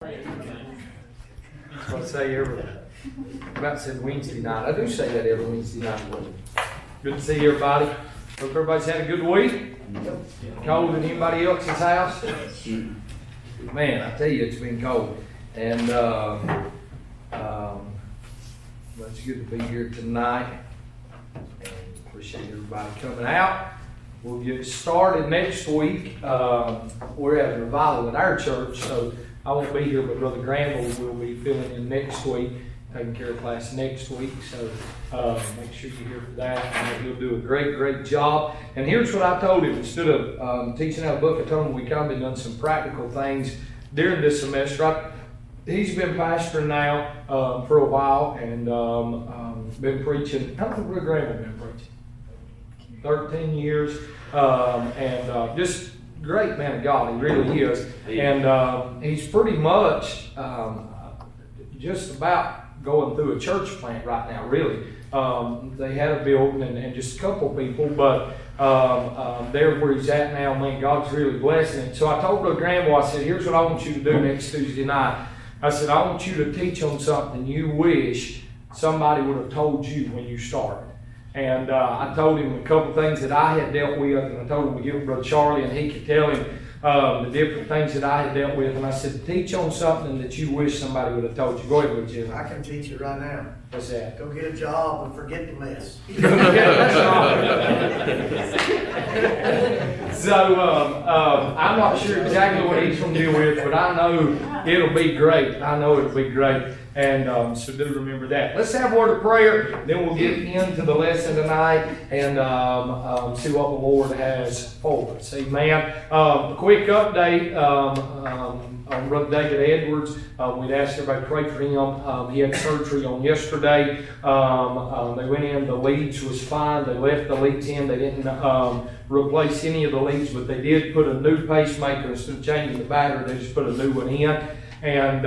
That's what I say every, about said Wednesday night. I do say that every Wednesday night. Good to see everybody. Hope everybody's had a good week. Cold in anybody else's house? Man, I tell you, it's been cold. And but it's good to be here tonight. And appreciate everybody coming out. We'll get started next week. We're having a revival at our church, so I won't be here, but Brother Granville will be filling in next week, taking care of class next week. So make sure you're here for that. And he'll do a great job. And here's what I told him. Instead of teaching out a book, I told him we kind of done some practical things during this semester. He's been pastoring now for a while and been preaching. How long has Brother Granville been preaching? 13 years. And just great man of God, he really is. And he's pretty much just about going through a church plant right now, really. They had a building and just a couple people, but there where he's at now, man, God's really blessing it. So I told Brother Granville, I said, here's what I want you to do next Tuesday night. I said, I want you to teach on something you wish somebody would have told you when you started. And I told him a couple things that I had dealt with, and I told him to give it to Brother Charlie, and he could tell him the different things that I had dealt with. And I said, teach on something that you wish somebody would have told you. Go ahead, Brother Jim. I can teach it right now. What's that? Go get a job and forget the mess. So I'm not sure exactly what he's going to deal with, but I know it'll be great. I know it'll be great. And so do remember that. Let's have a word of prayer, then we'll get into the lesson tonight and see what the Lord has for us. Amen. A quick update on Brother David Edwards. We'd asked everybody to pray for him. He had surgery on yesterday. They went in, the leads was fine. They left the leads in. They didn't replace any of the leads, but they did put a new pacemaker. Instead of changing the battery, they just put a new one in. And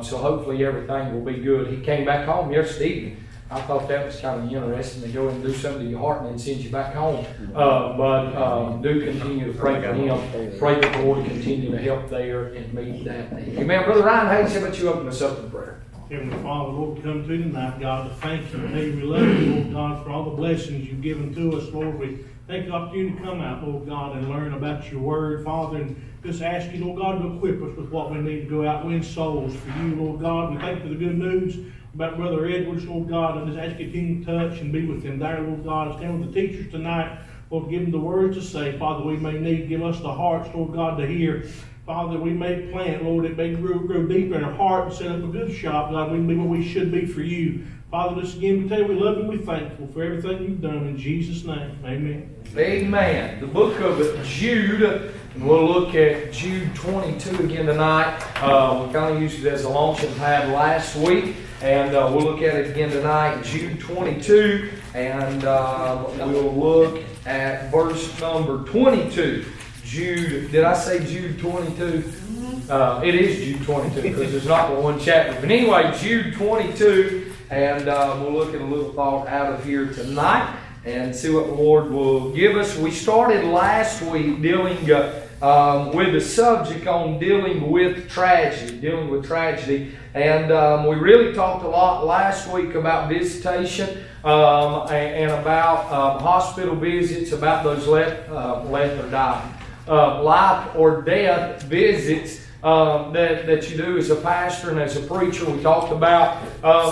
so hopefully everything will be good. He came back home yesterday evening. I thought that was kind of interesting to go and do something to your heart and then send you back home. But do continue to pray for him. Pray that the Lord continue to help there and meet that need. Amen. Brother Ryan Hayes, how about you open us up in prayer? Heavenly Father, Lord, we come to you tonight, God, to thank you. Today we love you, Lord God, for all the blessings you've given to us, Lord. We thank you for the opportunity to come out, Lord God, and learn about your word, Father, and just ask you, Lord God, to equip us with what we need to go out and win souls for you, Lord God. We thank you for the good news about Brother Edwards, Lord God, and just ask you to continue to touch and be with him there, Lord God. Stand with the teachers tonight, Lord, give them the words to say, Father, we may need, give us the hearts, Lord God, to hear. Father, we may plant, Lord, it may grow deeper in our heart and set up a good shop, God. We can be what we should be for you. Father, just again, we tell you we love you and we're thankful for everything you've done. In Jesus' name, amen. Amen. The book of Jude, and we'll look at Jude 22 again tonight. We kind of used it as a launching pad last week, and we'll look at it again tonight, Jude 22, and we'll look at verse number 22. Jude, did I say Jude 22? It is Jude 22 because there's not but one chapter. But anyway, Jude 22, and we'll look at a little thought out of here tonight and see what the Lord will give us. We started last week dealing with the subject on dealing with tragedy. And we really talked a lot last week about visitation and about hospital visits, about those left or die. Life or death visits that you do as a pastor and as a preacher. We talked about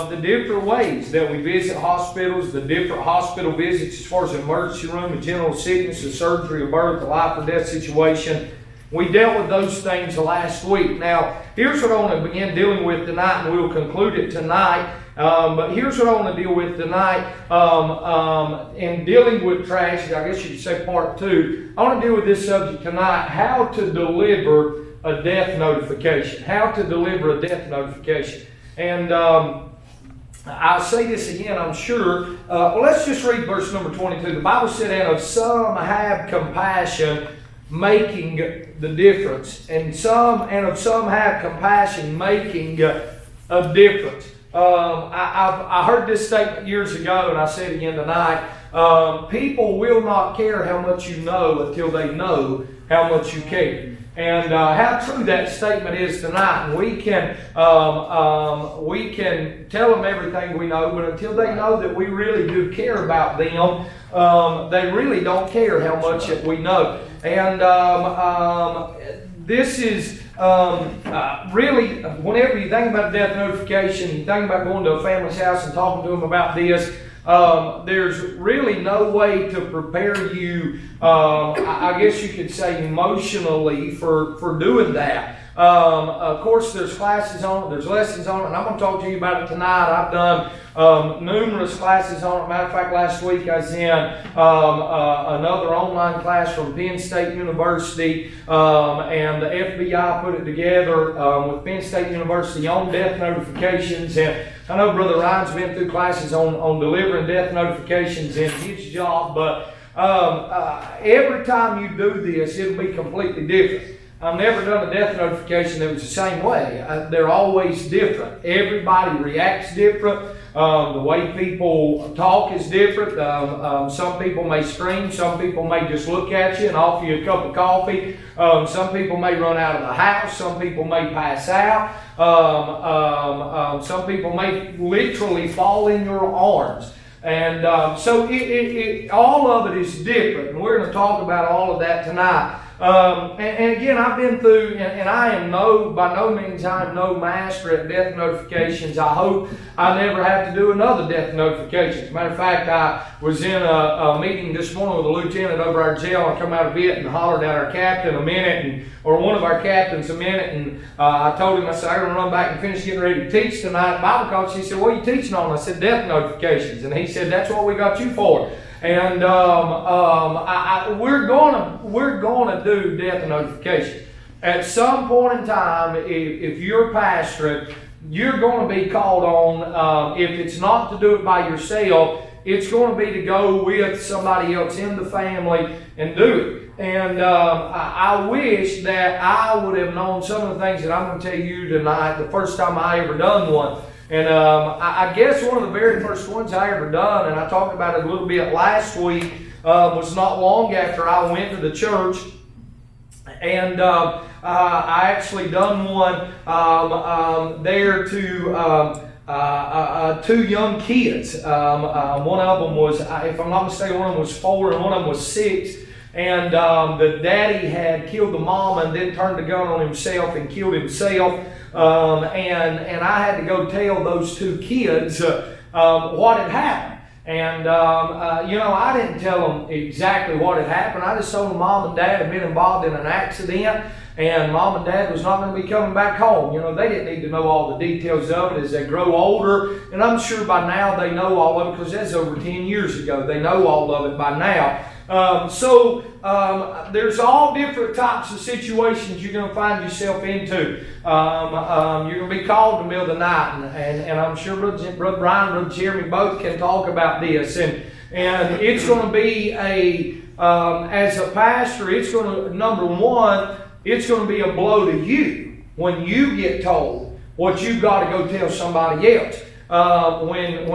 the different ways that we visit hospitals, the different hospital visits as far as emergency room, a general sickness, a surgery, a birth, a life or death situation. We dealt with those things last week. Now, here's what I want to begin dealing with tonight, and we'll conclude it tonight. But here's what I want to deal with tonight in dealing with tragedy. I guess you could say part 2. I want to deal with this subject tonight, how to deliver a death notification. How to deliver a death notification. And I'll say this again, I'm sure. Well, let's just read verse number 22. The Bible said, and of some have compassion, making the difference. And of some have compassion, making a difference. I heard this statement years ago, and I say it again tonight. People will not care how much you know until they know how much you care. And how true that statement is tonight. And we can tell them everything we know, but until they know that we really do care about them, they really don't care how much that we know. And this is really, whenever you think about death notification, you think about going to a family's house and talking to them about this, there's really no way to prepare you, I guess you could say emotionally for doing that. Of course, there's classes on it, there's lessons on it, and I'm going to talk to you about it tonight. I've done numerous classes on it. Matter of fact, last week I was in another online class from Penn State University, and the FBI put it together with Penn State University on death notifications. And I know Brother Ryan's been through classes on delivering death notifications in his job, but every time you do this, it'll be completely different. I've never done a death notification that was the same way. They're always different. Everybody reacts different. The way people talk is different. Some people may scream. Some people may just look at you and offer you a cup of coffee. Some people may run out of the house. Some people may pass out. Some people may literally fall in your arms. And so all of it is different. And we're going to talk about all of that tonight. And again, I've been through, and I am by no means I am no master at death notifications. I hope I never have to do another death notification. As a matter of fact, I was in a meeting this morning with a lieutenant over our jail. I come out of it and hollered at our captain a minute, or one of our captains a minute, and I told him, I said, I'm going to run back and finish getting ready to teach tonight at Bible college. He said, what are you teaching on? I said, death notifications. And he said, that's what we got you for. And we're gonna do death notification. At some point in time, if you're pastoring, you're going to be called on. If it's not to do it by yourself, it's going to be to go with somebody else in the family and do it. And I wish that I would have known some of the things that I'm going to tell you tonight the first time I ever done one. And I guess one of the very first ones I ever done, and I talked about it a little bit last week, was not long after I went to the church. And I actually done one there to two young kids. One of them was, if I'm not mistaken, one of them was 4 and one of them was 6. And the daddy had killed the mom and then turned the gun on himself and killed himself. And I had to go tell those 2 kids what had happened. And, I didn't tell them exactly what had happened. I just told them Mom and Dad had been involved in an accident, and Mom and Dad was not going to be coming back home. They didn't need to know all the details of it as they grow older. And I'm sure by now they know all of it because that's over 10 years ago. They know all of it by now. So there's all different types of situations you're going to find yourself into. You're going to be called in the middle of the night, and I'm sure Brother Brian and Brother Jeremy both can talk about this. And it's going to be as a pastor, it's going to, number one, it's going to be a blow to you when you get told what you've got to go tell somebody else. When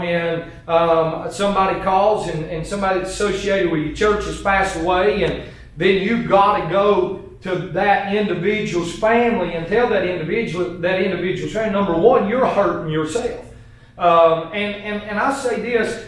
somebody calls and somebody that's associated with your church has passed away, and then you've got to go to that individual's family and tell that individual's family, number one, you're hurting yourself. And I say this,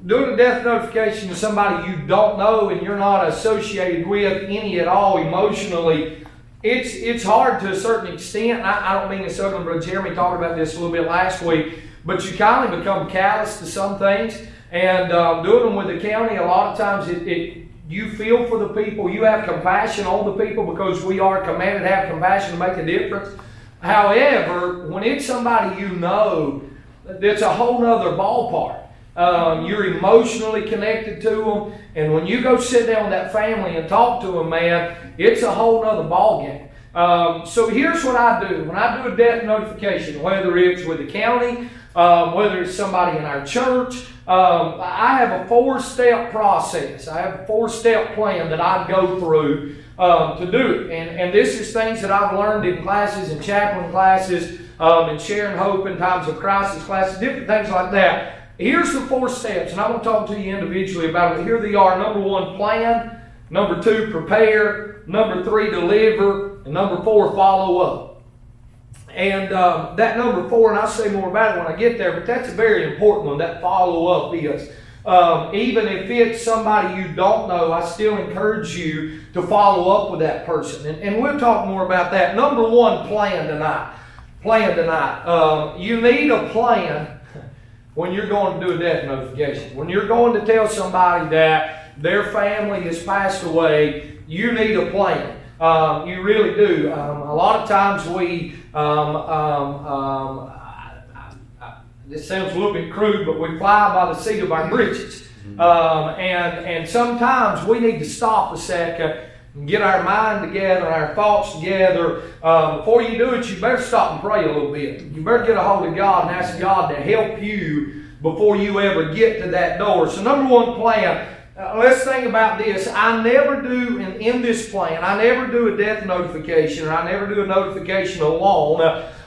doing a death notification to somebody you don't know and you're not associated with any at all emotionally, it's hard to a certain extent. I don't mean to sound, Brother Jeremy talked about this a little bit last week, but you kind of become callous to some things. And doing them with the county, a lot of times you feel for the people. You have compassion on the people because we are commanded to have compassion to make a difference. However, when it's somebody you know, it's a whole nother ballpark. You're emotionally connected to them, and when you go sit down with that family and talk to them, man, it's a whole nother ballgame. So here's what I do. When I do a death notification, whether it's with the county, whether it's somebody in our church, I have a 4-step process. I have a 4-step plan that I go through to do it. And this is things that I've learned in classes and chaplain classes, and sharing hope in times of crisis classes, different things like that. Here's the 4 steps, and I'm going to talk to you individually about it. Here they are. Number 1, plan. Number 2, prepare. Number 3, deliver. And number 4, follow up. And that number 4, and I'll say more about it when I get there, but that's a very important one, that follow up is. Even if it's somebody you don't know, I still encourage you to follow up with that person. And we'll talk more about that. Number 1, plan tonight. Plan tonight. You need a plan when you're going to do a death notification. When you're going to tell somebody that their family has passed away, you need a plan. You really do. A lot of times we, this sounds a little bit crude, but we fly by the seat of our britches. And sometimes we need to stop a second and get our mind together, our thoughts together. Before you do it, you better stop and pray a little bit. You better get a hold of God and ask God to help you before you ever get to that door. So number 1, plan. Let's think about this. I never do, in this plan, I never do a death notification, or I never do a notification alone.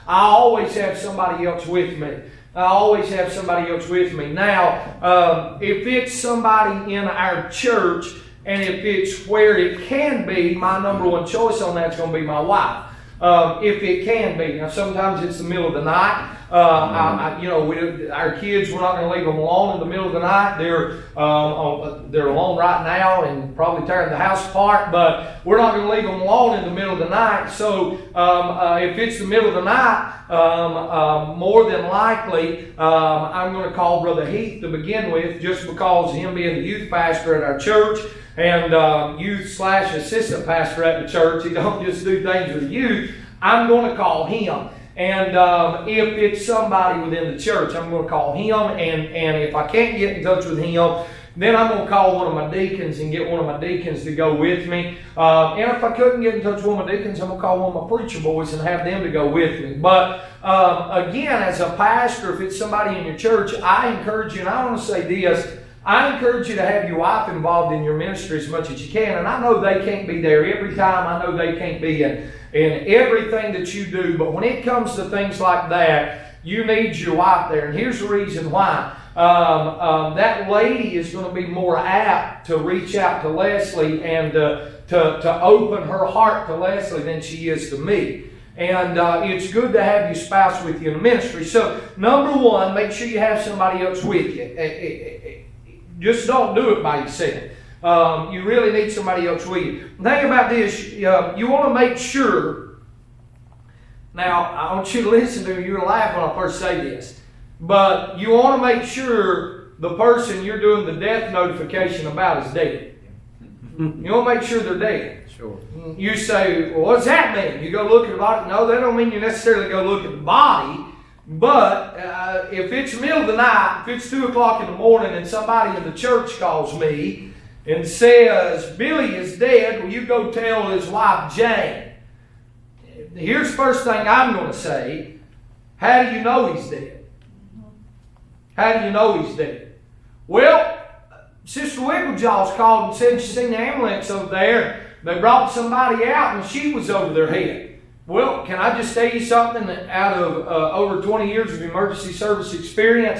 I always have somebody else with me. I always have somebody else with me. Now, if it's somebody in our church, and if it's where it can be, my number 1 choice on that's going to be my wife. If it can be. Now, sometimes it's the middle of the night. Our kids, we're not going to leave them alone in the middle of the night. They're alone right now and probably tearing the house apart, but we're not going to leave them alone in the middle of the night. So if it's the middle of the night, more than likely, I'm going to call Brother Heath to begin with, just because him being the youth pastor at our church and youth/assistant pastor at the church, he don't just do things with the youth. I'm going to call him. And if it's somebody within the church, I'm going to call him. And if I can't get in touch with him, then I'm going to call one of my deacons and get one of my deacons to go with me. And if I couldn't get in touch with one of my deacons, I'm going to call one of my preacher boys and have them to go with me. But again, as a pastor, if it's somebody in your church, I encourage you, and I want to say this, I encourage you to have your wife involved in your ministry as much as you can. And I know they can't be there every time. I know they can't be in everything that you do. But when it comes to things like that, you need your wife there. And here's the reason why. That lady is going to be more apt to reach out to Leslie and to open her heart to Leslie than she is to me. And it's good to have your spouse with you in the ministry. So, number 1, make sure you have somebody else with you. Just don't do it by yourself. You really need somebody else with you. Think about this. You want to make sure. Now, I want you to listen to me. You're going to laugh when I first say this. But you want to make sure the person you're doing the death notification about is dead. You want to make sure they're dead. Sure. You say, well, what does that mean? You go look at the body. No, that don't mean you necessarily go look at the body. But if it's the middle of the night, if it's 2 o'clock in the morning and somebody in the church calls me and says, Billy is dead, will you go tell his wife, Jane? Here's the first thing I'm going to say. How do you know he's dead? How do you know he's dead? Well, Sister Wigglejaw's called and said she seen the ambulance over there. They brought somebody out and she was over their head. Well, can I just tell you something out of over 20 years of emergency service experience?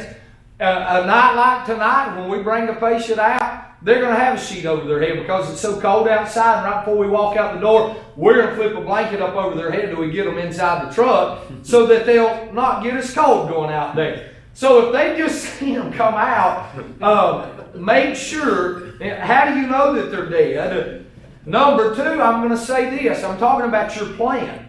A night like tonight, when we bring the patient out, they're going to have a sheet over their head because it's so cold outside. And right before we walk out the door, we're going to flip a blanket up over their head till we get them inside the truck so that they'll not get as cold going out there. So if they just see them come out, make sure. How do you know that they're dead? Number 2, I'm going to say this. I'm talking about your plan.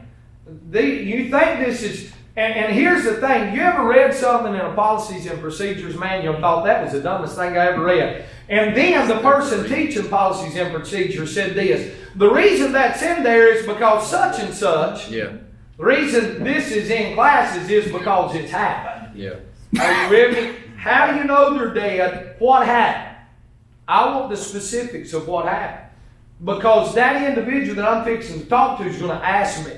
You think this is, and here's the thing. You ever read something in a policies and procedures manual and thought that was the dumbest thing I ever read? And then the person teaching policies and procedures said this. The reason that's in there is because such and such. Yeah. The reason this is in classes is because it's happened. Yeah. Are you with me? How do you know they're dead? What happened? I want the specifics of what happened. Because that individual that I'm fixing to talk to is going to ask me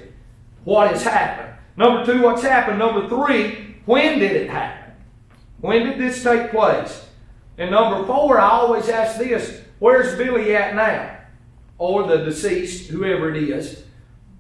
what has happened. Number 2, what's happened? Number 3, when did it happen? When did this take place? And number 4, I always ask this, where's Billy at now? Or the deceased, whoever it is.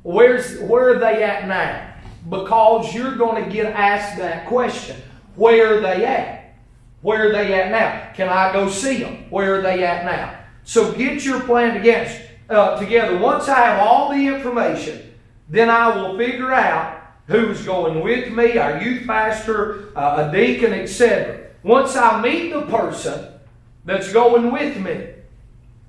Where are they at now? Because you're going to get asked that question. Where are they at? Where are they at now? Can I go see them? Where are they at now? So get your plan together. together. Once I have all the information, then I will figure out who's going with me, our youth pastor, a deacon, etc. Once I meet the person that's going with me,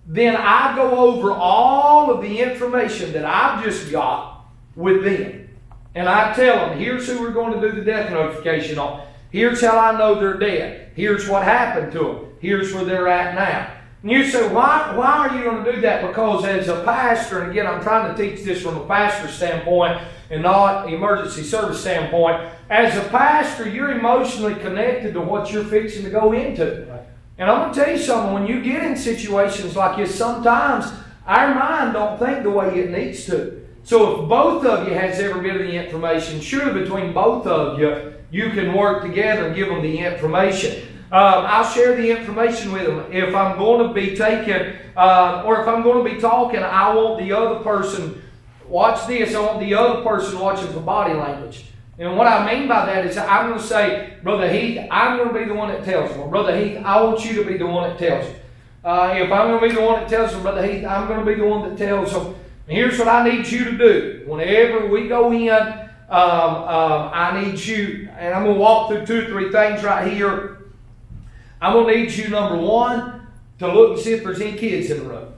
then I go over all of the information that I've just got with them. And I tell them, here's who we're going to do the death notification on. Here's how I know they're dead. Here's what happened to them. Here's where they're at now. And you say, why are you going to do that? Because as a pastor, and again, I'm trying to teach this from a pastor standpoint and not emergency service standpoint. As a pastor, you're emotionally connected to what you're fixing to go into. And I'm going to tell you something, when you get in situations like this, sometimes our mind don't think the way it needs to. So if both of you has every bit of the information, surely between both of you, you can work together and give them the information. I'll share the information with them. If I'm going to be taking, or if I'm going to be talking, I want the other person, watch this, I want the other person watching for body language. And what I mean by that is I'm going to say, Brother Heath, I'm going to be the one that tells them. Or, Brother Heath, I want you to be the one that tells them. If I'm going to be the one that tells them, Brother Heath, I'm going to be the one that tells them. And here's what I need you to do. Whenever we go in, I need you, and I'm going to walk through 2 or 3 things right here. I'm going to need you, number one, to look and see if there's any kids in the room.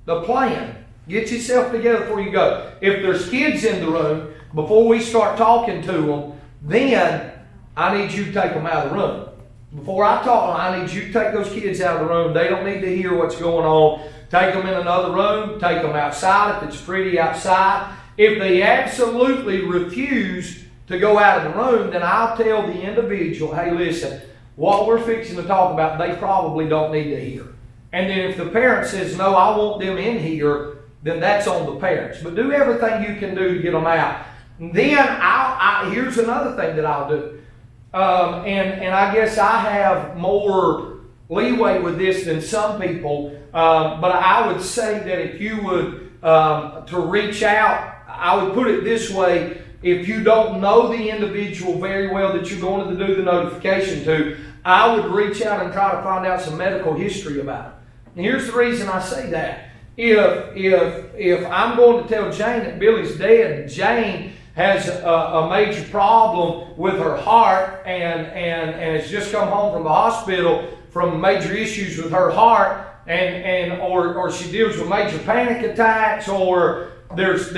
The plan. Get yourself together before you go. If there's kids in the room, before we start talking to them, then I need you to take them out of the room. Before I talk to them, I need you to take those kids out of the room. They don't need to hear what's going on. Take them in another room. Take them outside if it's pretty outside. If they absolutely refuse to go out of the room, then I'll tell the individual, hey, listen, what we're fixing to talk about, they probably don't need to hear. And then if the parent says, no, I want them in here, then that's on the parents. But do everything you can do to get them out. And then here's another thing that I'll do. And I guess I have more leeway with this than some people. But I would say that if you would, to reach out, I would put it this way. If you don't know the individual very well that you're going to do the notification to, I would reach out and try to find out some medical history about it. And here's the reason I say that. If I'm going to tell Jane that Billy's dead, and Jane has a major problem with her heart and has just come home from the hospital from major issues with her heart, or she deals with major panic attacks, or there's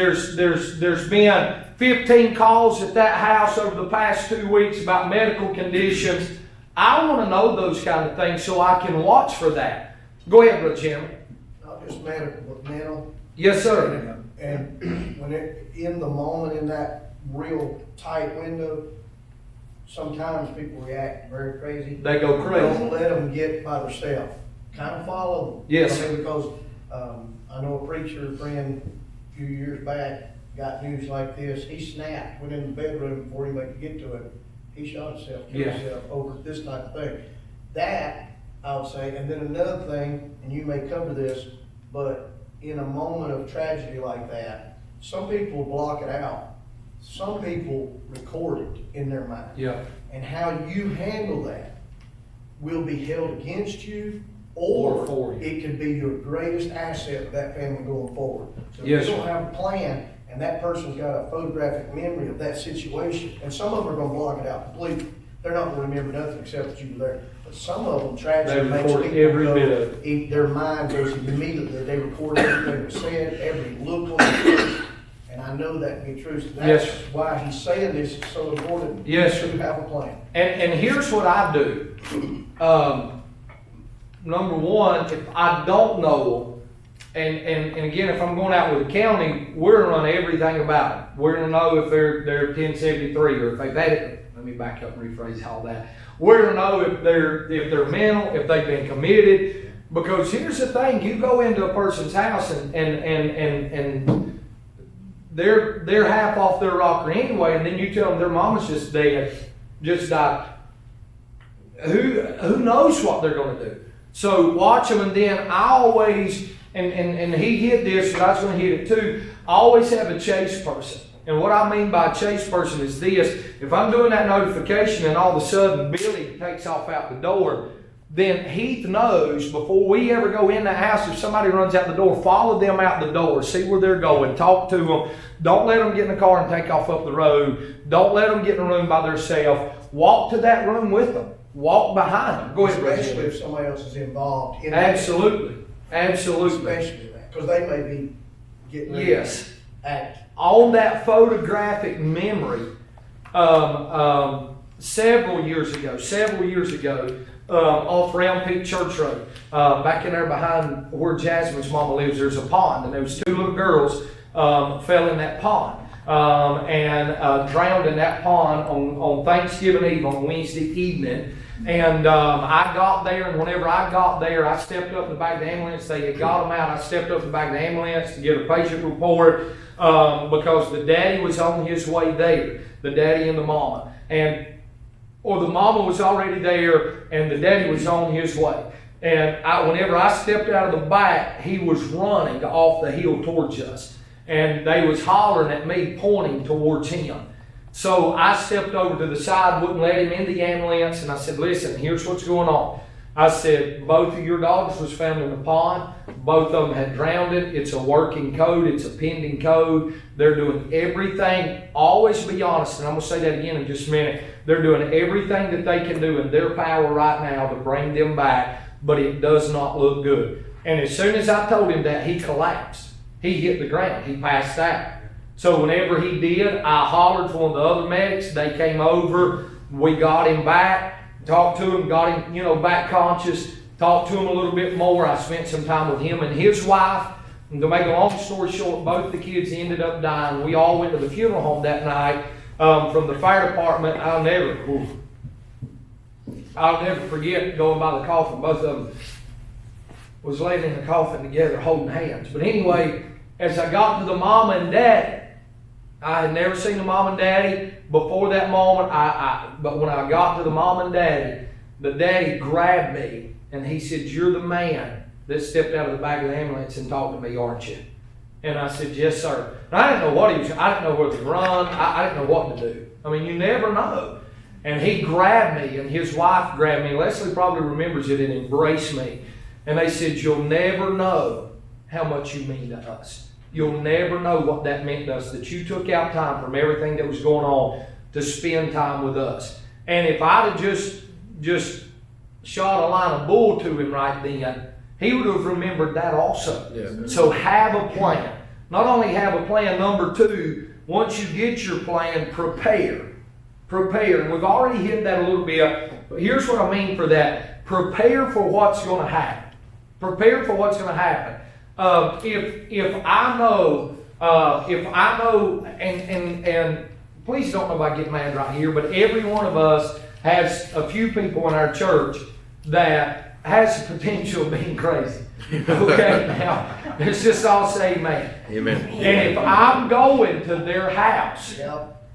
been 15 calls at that house over the past 2 weeks about medical conditions. I want to know those kind of things so I can watch for that. Go ahead, Brother Jim. Not just medical, but mental. Yes, sir. And when in the moment, in that real tight window, sometimes people react very crazy. They go crazy. Don't let them get by themselves. Kind of follow them. Yes. I mean, because I know a preacher friend a few years back got news like this. He snapped, went in the bedroom before anybody could get to him. He shot himself, killed himself over this type of thing. That, I would say, and then another thing, and you may cover this, but in a moment of tragedy like that, some people block it out. Some people record it in their mind. Yeah. And how you handle that will be held against you, or for you. It can be your greatest asset of that family going forward. So if Yes, you don't sir. have a plan, and that person's got a photographic memory of that situation, and some of them are going to block it out completely. They're not going to remember nothing except that you were there. But some of them, tragedy They makes record people every go, bit of it. their mind goes immediately. They record everything that's said, every look on their face. And I know that to be true. So that's Yes. why he's saying this is so important. Yes, to sir. have a plan. And here's what I do. Number one, if I don't know, and again, if I'm going out with the county, we're going to run everything about it. We're going to know if they're 1073 or if they've had it. Let me back up and rephrase all that. We're going to know if they're mental, if they've been committed. Because here's the thing: you go into a person's house and they're half off their rocker anyway, and then you tell them their mama's just dead, just died. Who knows what they're going to do? So watch them, and then I always, and he hit this, but I was going to hit it too. I always have a chase person. And what I mean by chase person is this: if I'm doing that notification and all of a sudden Billy takes off out the door, then Heath knows before we ever go in the house, if somebody runs out the door, follow them out the door, see where they're going, talk to them. Don't let them get in the car and take off up the road. Don't let them get in a room by themselves. Walk to that room with them. Walk behind them. Go ahead, Especially Brother. if somebody else is involved in that. Absolutely. Absolutely. Especially that, because they may be getting ready Yes. to act. On that photographic memory, several years ago, off Round Peak Church Road, back in there behind where Jasmine's mama lives, there's a pond, and there was two little girls fell in that pond and drowned in that pond on Thanksgiving Eve, on Wednesday evening. And I got there, and whenever I got there, I stepped up in the back of the ambulance. They had got them out. I stepped up in the back of the ambulance to get a patient report because the daddy was on his way there, the daddy and the mama. Or the mama was already there, and the daddy was on his way. And whenever I stepped out of the back, he was running off the hill towards us. And they was hollering at me, pointing towards him. So I stepped over to the side, wouldn't let him in the ambulance, and I said, listen, here's what's going on. I said, both of your dogs was found in the pond. Both of them had drowned it. It's a working code. It's a pending code. They're doing everything. Always be honest, and I'm going to say that again in just a minute. They're doing everything that they can do in their power right now to bring them back, but it does not look good. And as soon as I told him that, he collapsed. He hit the ground. He passed out. So whenever he did, I hollered for one of the other medics. They came over. We got him back, talked to him, got him, back conscious, talked to him a little bit more. I spent some time with him and his wife. And to make a long story short, both the kids ended up dying. We all went to the funeral home that night from the fire department. I'll never forget going by the coffin. Both of them was laying in the coffin together holding hands. But anyway, as I got to the mama and daddy, I had never seen the mom and daddy before that moment. But when I got to the mom and daddy, the daddy grabbed me and he said, "You're the man that stepped out of the back of the ambulance and talked to me, aren't you?" And I said, "Yes, sir." And I didn't know what he was. I didn't know where to run. I didn't know what to do. I mean, you never know. And he grabbed me, and his wife grabbed me. Leslie probably remembers it, and embraced me. And they said, "You'll never know how much you mean to us. You'll never know what that meant to us, that you took out time from everything that was going on to spend time with us." And if I'd have just shot a line of bull to him right then, he would have remembered that also. Yeah. So have a plan. Not only have a plan, number two, once you get your plan, prepare. Prepare. And we've already hit that a little bit, but here's what I mean for that. Prepare for what's going to happen. Prepare for what's going to happen. If I know, and please don't nobody get mad right here, but every one of us has a few people in our church that has the potential of being crazy. Okay, now let's just all say amen. Amen. And if I'm going to their house,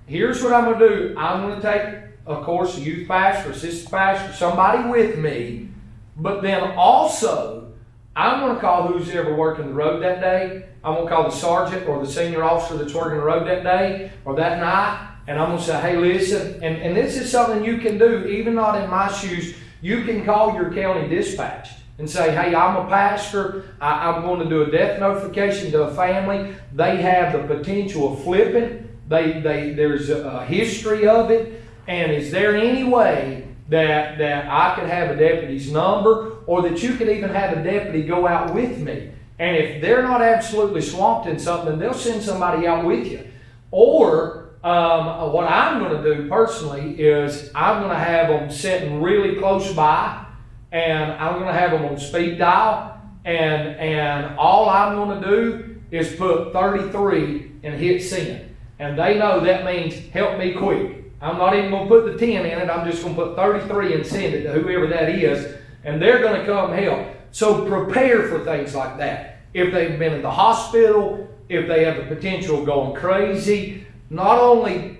here's what I'm going to do. I'm going to take, of course, a youth pastor, assistant pastor, somebody with me, but then also I'm going to call who's ever working the road that day. I'm going to call the sergeant or the senior officer that's working the road that day or that night, and I'm going to say, "Hey, listen," and this is something you can do, even not in my shoes. You can call your county dispatch and say, "Hey, I'm a pastor. I'm going to do a death notification to a family. They have the potential of flipping. There's a history of it. And is there any way that I could have a deputy's number, or that you could even have a deputy go out with me?" And if they're not absolutely swamped in something, they'll send somebody out with you. Or what I'm going to do personally is I'm going to have them sitting really close by, and I'm going to have them on speed dial, and all I'm going to do is put 33 and hit send. And they know that means help me quick. I'm not even going to put the 10 in it. I'm just going to put 33 and send it to whoever that is, and they're going to come help. So prepare for things like that. If they've been in the hospital, if they have the potential of going crazy, not only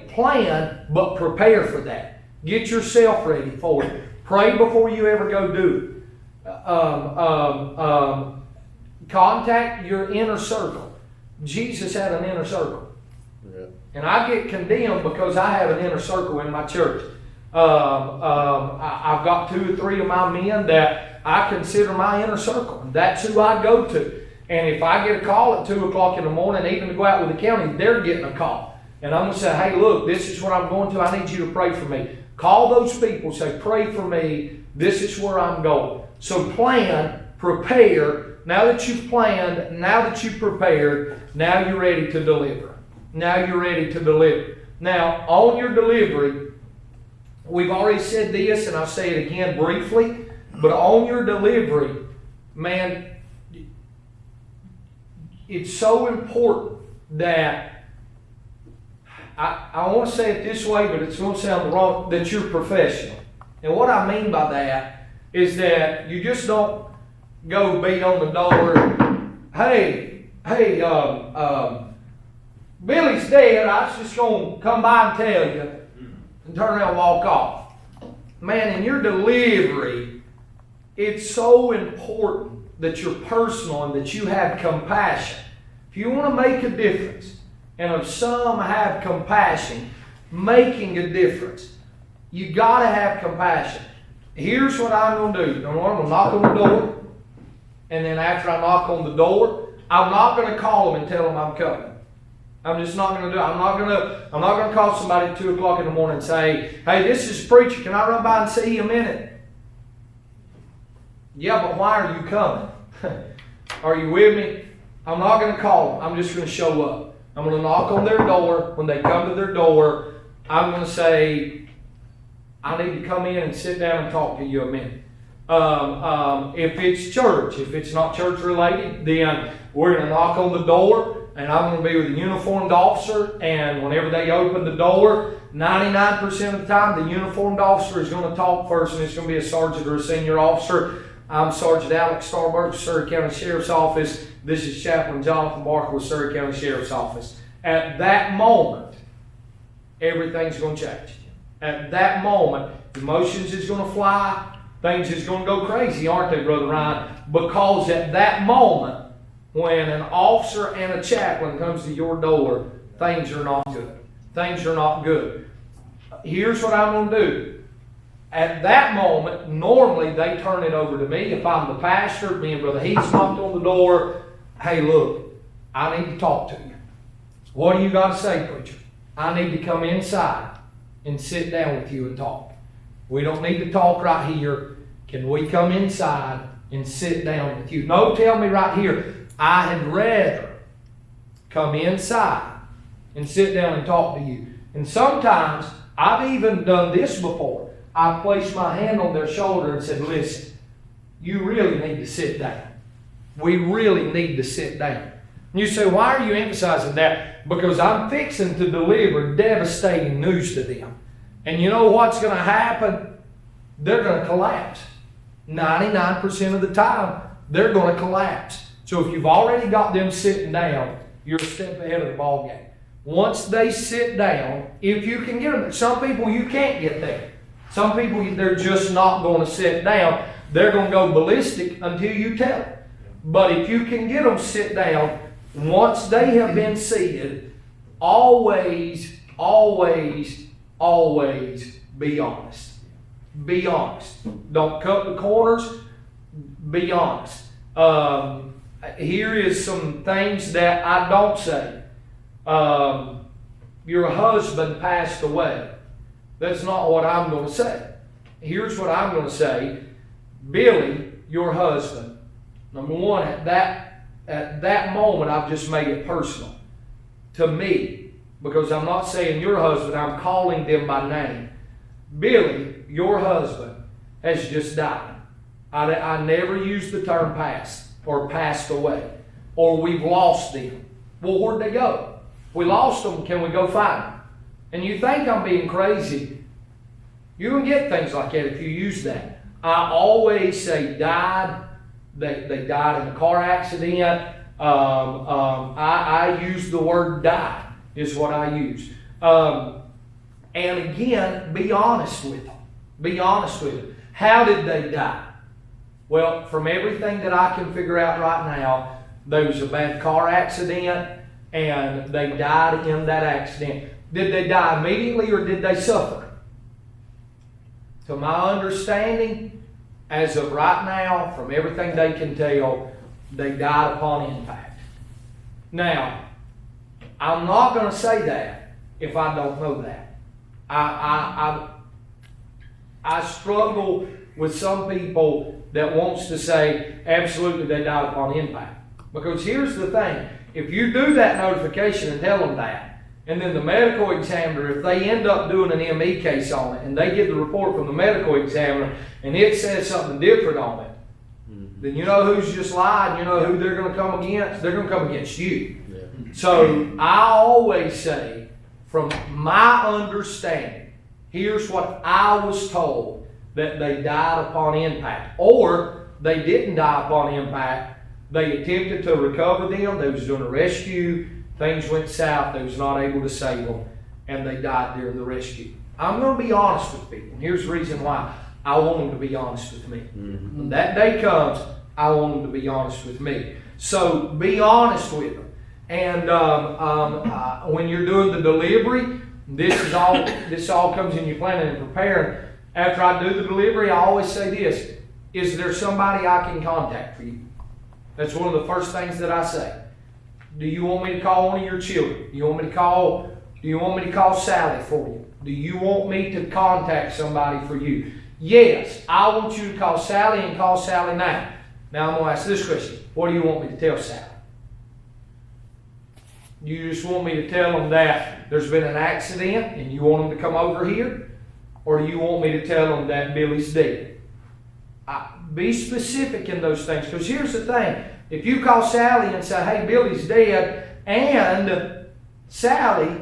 plan, but prepare for that. Get yourself ready for it. Pray before you ever go do it. Contact your inner circle. Jesus had an inner circle. Yeah. And I get condemned because I have an inner circle in my church. I've got 2 or 3 of my men that I consider my inner circle. That's who I go to. And if I get a call at 2 o'clock in the morning, even to go out with the county, they're getting a call. And I'm going to say, hey, look, this is what I'm going to. I need you to pray for me. Call those people, say, pray for me. This is where I'm going. So plan, prepare. Now that you've planned, now that you've prepared, now you're ready to deliver. Now you're ready to deliver. Now, on your delivery, we've already said this, and I'll say it again briefly, but on your delivery, man, it's so important that, I want to say it this way, but it's going to sound wrong, that you're professional. And what I mean by that is that you just don't go beat on the door, hey, Billy's dead, I was just going to come by and tell you, and turn around and walk off. Man, in your delivery, it's so important that you're personal and that you have compassion. If you want to make a difference, and if some have compassion, making a difference, you got to have compassion. Here's what I'm going to do. Number one, I'm going to knock on the door, and then after I knock on the door, I'm not going to call them and tell them I'm coming. I'm just not going to do it. I'm not going to call somebody at 2 o'clock in the morning and say, hey, this is a preacher. Can I run by and see you a minute? Yeah, but why are you coming? Are you with me? I'm not going to call them. I'm just going to show up. I'm going to knock on their door. When they come to their door, I'm going to say, I need to come in and sit down and talk to you a minute. If it's church, if it's not church related, then we're going to knock on the door. And I'm going to be with a uniformed officer, and whenever they open the door, 99% of the time, the uniformed officer is going to talk first, and it's going to be a sergeant or a senior officer. I'm Sergeant Alex Starbuck, Surrey County Sheriff's Office. This is Chaplain Jonathan Barker with Surrey County Sheriff's Office. At that moment, everything's going to change. At that moment, emotions is going to fly. Things is going to go crazy, aren't they, Brother Ryan? Because at that moment, when an officer and a chaplain comes to your door, things are not good. Things are not good. Here's what I'm going to do. At that moment, normally they turn it over to me. If I'm the pastor, me and Brother Heath knocked on the door. Hey, look, I need to talk to you. What do you got to say, preacher? I need to come inside and sit down with you and talk. We don't need to talk right here. Can we come inside and sit down with you? No, tell me right here. I had rather come inside and sit down and talk to you. And sometimes, I've even done this before. I placed my hand on their shoulder and said, listen, you really need to sit down. We really need to sit down. And you say, why are you emphasizing that? Because I'm fixing to deliver devastating news to them. And you know what's going to happen? They're going to collapse. 99% of the time, they're going to collapse. So if you've already got them sitting down, you're a step ahead of the ball game. Once they sit down, if you can get them, some people you can't get there. Some people, they're just not going to sit down. They're going to go ballistic until you tell them. But if you can get them sit down, once they have been seated, always, always, always be honest. Be honest. Don't cut the corners. Be honest. Here is some things that I don't say. Your husband passed away. That's not what I'm going to say. Here's what I'm going to say. Billy, your husband. Number one, at that moment, I've just made it personal to me, because I'm not saying your husband, I'm calling them by name. Billy, your husband, has just died. I never use the term passed or passed away, or we've lost them. Well, where'd they go? We lost them. Can we go find them? And you think I'm being crazy. You can get things like that if you use that. I always say died. They died in a car accident. I use the word died is what I use. And again, be honest with them. Be honest with them. How did they die? Well, from everything that I can figure out right now, there was a bad car accident and they died in that accident. Did they die immediately or did they suffer? to my understanding, as of right now, from everything they can tell, they died upon impact. Now, I'm not going to say that if I don't know that. I struggle with some people that wants to say absolutely they died upon impact. Because here's the thing, if you do that notification and tell them that, and then the medical examiner, if they end up doing an ME case on it, and they get the report from the medical examiner, and it says something different on it, then you know who's just lied, you know who they're going to come against? They're going to come against you. Yeah. So I always say, from my understanding, here's what I was told, that they died upon impact. Or they didn't die upon impact. They attempted to recover them. They was doing a rescue. Things went south. They was not able to save them. And they died during the rescue. I'm going to be honest with people. And here's the reason why. I want them to be honest with me. Mm-hmm. When that day comes, I want them to be honest with me. So be honest with them. And when you're doing the delivery, this all comes in your planning and preparing. After I do the delivery, I always say this: is there somebody I can contact for you? That's one of the first things that I say. Do you want me to call one of your children? Do you want me to call Sally for you? Do you want me to contact somebody for you? Yes, I want you to call Sally and call Sally now. Now I'm going to ask this question. What do you want me to tell Sally? You just want me to tell them that there's been an accident and you want them to come over here? Or do you want me to tell them that Billy's dead? Be specific in those things. Because here's the thing. If you call Sally and say, hey, Billy's dead, and Sally's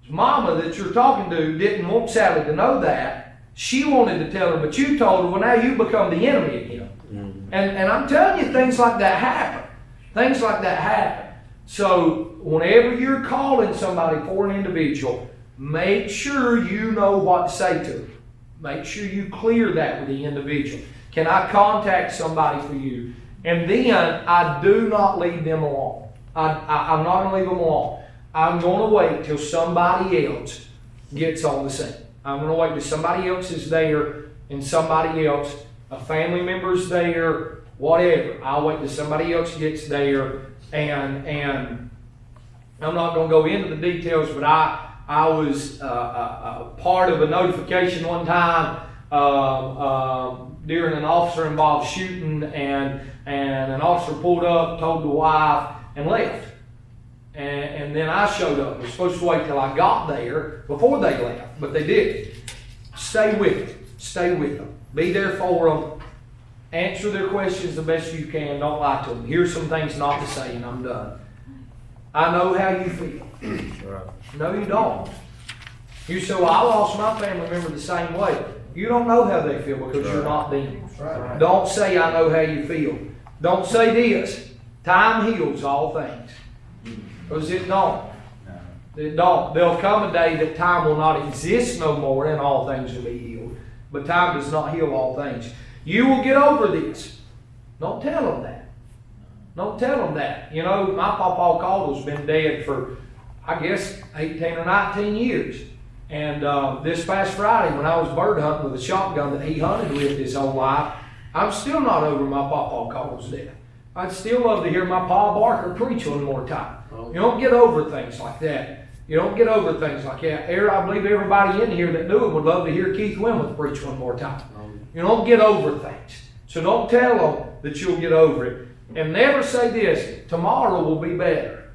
mama that you're talking to didn't want Sally to know that, she wanted to tell her, but you told her, well, now you become the enemy again. Mm-hmm. And I'm telling you, things like that happen. Things like that happen. So whenever you're calling somebody for an individual, make sure you know what to say to them. Make sure you clear that with the individual. Can I contact somebody for you? And then I do not leave them alone. I'm not going to leave them alone. I'm going to wait till somebody else gets on the scene. I'm going to wait till somebody else is there and somebody else, a family member's there, whatever. I'll wait till somebody else gets there, and I'm not going to go into the details, but I was part of a notification one time during an officer-involved shooting, and an officer pulled up, told the wife, and left. And then I showed up. I was supposed to wait till I got there before they left, but they didn't. Stay with them. Stay with them. Be there for them. Answer their questions the best you can. Don't lie to them. Here's some things not to say, and I'm done. I know how you feel. Right. No, you don't. You say, well, I lost my family member the same way. You don't know how they feel because you're not them. Right. Don't say, I know how you feel. Don't say this. Time heals all things. Because it don't. It don't. There'll come a day that time will not exist no more and all things will be healed. But time does not heal all things. You will get over this. Don't tell them that. Don't tell them that. You know, my Papa Caldwell's been dead for, I guess, 18 or 19 years. And this past Friday, when I was bird hunting with a shotgun that he hunted with his whole life, I'm still not over my Papa Caldwell's death. I'd still love to hear my Pa Barker preach one more time. You don't get over things like that. You don't get over things like that. I believe everybody in here that knew him would love to hear Keith Wentworth preach one more time. You don't get over things. So don't tell them that you'll get over it. And never say this, tomorrow will be better.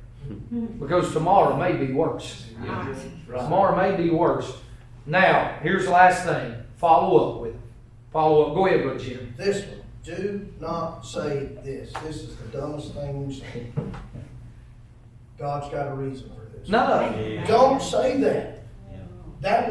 Because tomorrow may be worse. Tomorrow may be worse. Now, here's the last thing. Follow up with it. Follow up. Go ahead, Brother Jim. This one. Do not say this. This is the dumbest thing you say. God's got a reason for this. No. Don't say that. That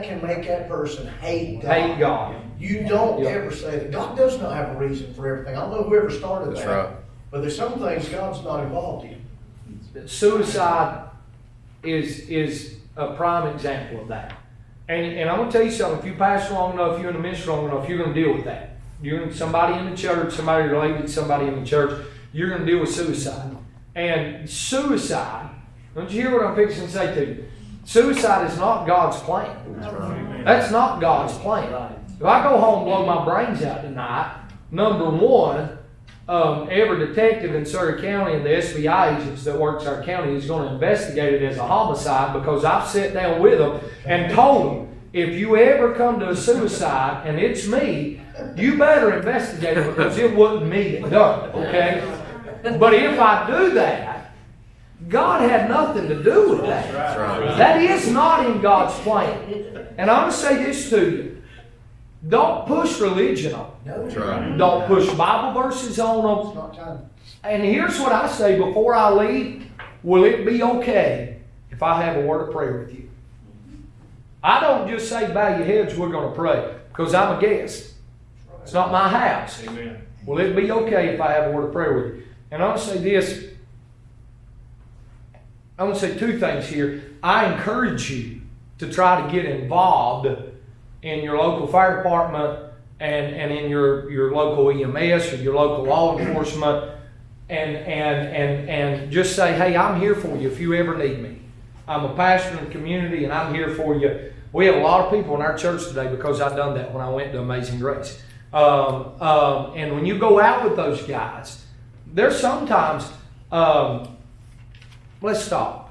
can make that person hate God. Hate God. You don't ever say that. God does not have a reason for everything. I don't know whoever started that. Right. But there's some things God's not involved in. Suicide is a prime example of that. And I'm going to tell you something. If you pass long enough, you're in the ministry long enough, you're going to deal with that. You're somebody in the church, somebody related to somebody in the church, you're going to deal with suicide. And suicide, don't you hear what I'm fixing to say to you? Suicide is not God's plan. That's not God's plan. If I go home and blow my brains out tonight, number one, every detective in Surrey County and the SBI agents that works our county is going to investigate it as a homicide, because I've sat down with them and told them, if you ever come to a suicide and it's me, you better investigate it, because it wasn't me that done it, okay? But if I do that, God had nothing to do with that. That is not in God's plan. And I'm going to say this to you. Don't push religion on them. Don't push Bible verses on It's not time. and here's what I say before I leave. Will it be okay if I have a word of prayer with you? I don't just say bow your heads, we're going to pray, because I'm a guest. It's not my house. Amen. Will it be okay if I have a word of prayer with you? And I'm going to say this. I'm going to say two things here. I encourage you to try to get involved in your local fire department and in your local EMS or your local law enforcement, and just say, hey, I'm here for you if you ever need me. I'm a pastor in the community and I'm here for you. We have a lot of people in our church today because I've done that when I went to Amazing Grace. And when you go out with those guys, there's sometimes, let's stop.